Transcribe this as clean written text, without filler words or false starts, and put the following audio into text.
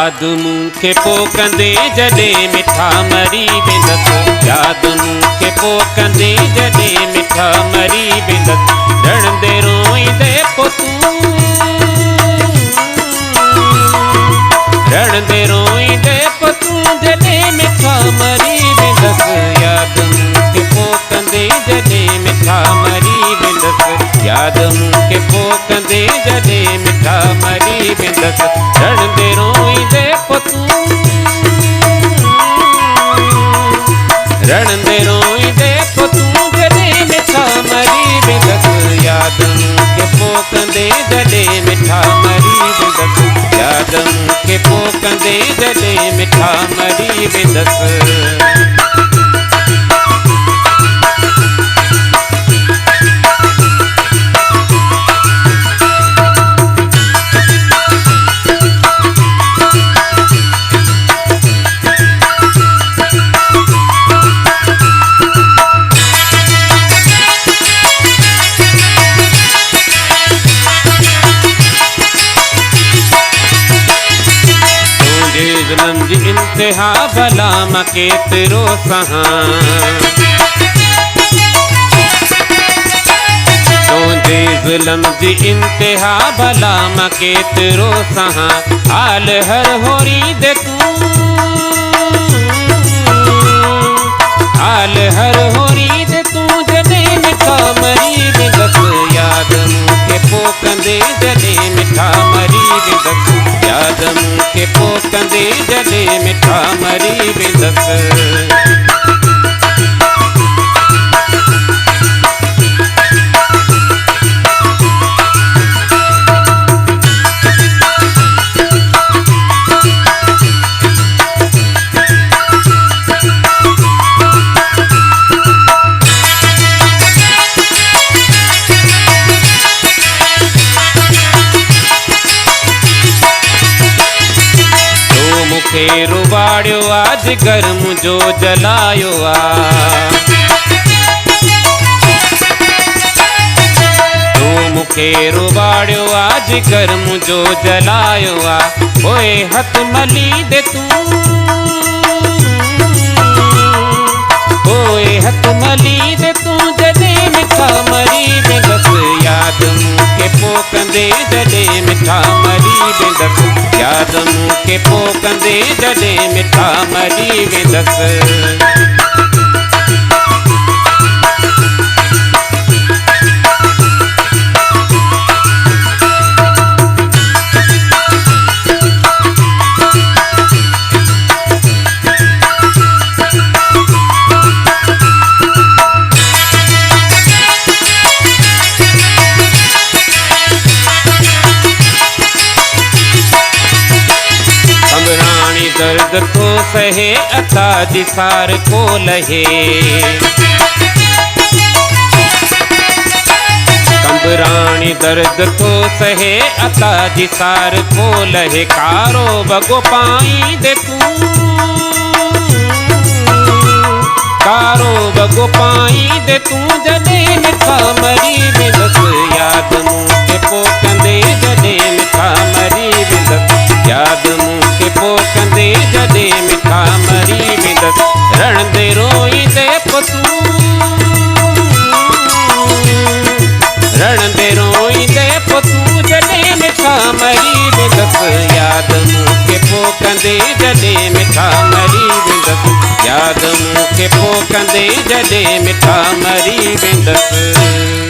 याद मूंखे पोकंदे जॾहिं मिठा मरी वेंदसि, याद मूंखे पोकंदे जॾहिं मिठा मरी वेंदसि, रड़ंदे रोईंदे पो तूं, रड़ंदे रोईंदे पो तूं जॾहिं मिठा मरी वेंदसि, याद मूंखे पोकंदे जॾहिं मिठा मरी वेंदसि, याद मूंखे पोकंदे जॾहिं मिठा मरी वेंदसि, रड़ंदे रोईंदे पो तूं, रड़ंदे रोईंदे पो तूं जॾहिं मिठा मरी वेंदसि, याद मूंखे पोकंदे जॾहिं मिठा मरी वेंदसि, याद मूंखे पोकंदे जॾहिं मिठा मरी वेंदसि। ज़ुल्म जी इंतिहा भला मां केतिरो सहां, तुंहिंजे ज़ुल्म जी इंतिहा भला मां केतिरो सहां, हाल हर होरी दे तूं, हाल हर होरी दे तूं जॾहिं मिठा मरी वेंदसि, याद मूंखे पोकंदे जॾहिं मिठा मरी वेंदसि, याद मूंखे पोकंदे जॾहिं मिठा मरी वेंदसि। मूंखे रुबाड़ियो आज घर मुंहिंजो जलायो आ, तूं मूंखे रुबाड़ियो आज घर मुंहिंजो जलायो आ, पोइ हथ मली दे तूं, पोइ हथ मली दे तूं जॾहिं मिठा मरी वेंदसि, याद मूंखे पोकंदे जॾहिं मिठा मरी वेंदसि, याद मूंखे पोकंदे जॾहिं मिठा मरी वेंदसि। दर्द तो सहे अता जी सार को लहे, कंबराणी दर्द तो सहे अता जी सार को लहे, कारो बगो पाई दे तूं, कारो बगो पाई दे तूं जॾहिं मिठा मरी वेंदसि, याद मूंखे पोकंदे जॾहिं मिठा मरी वेंदसि, याद मूंखे पोकंदे जॾहिं मिठा मरी वेंदसि, रड़ंदे रोईंदे पो तूं, रड़ंदे रोईंदे पो तूं जॾहिं मिठा मरी वेंदसि, याद मूंखे पोकंदे जॾहिं मिठा मरी वेंदसि, याद मूंखे पोकंदे जॾहिं मिठा मरी वेंदसि।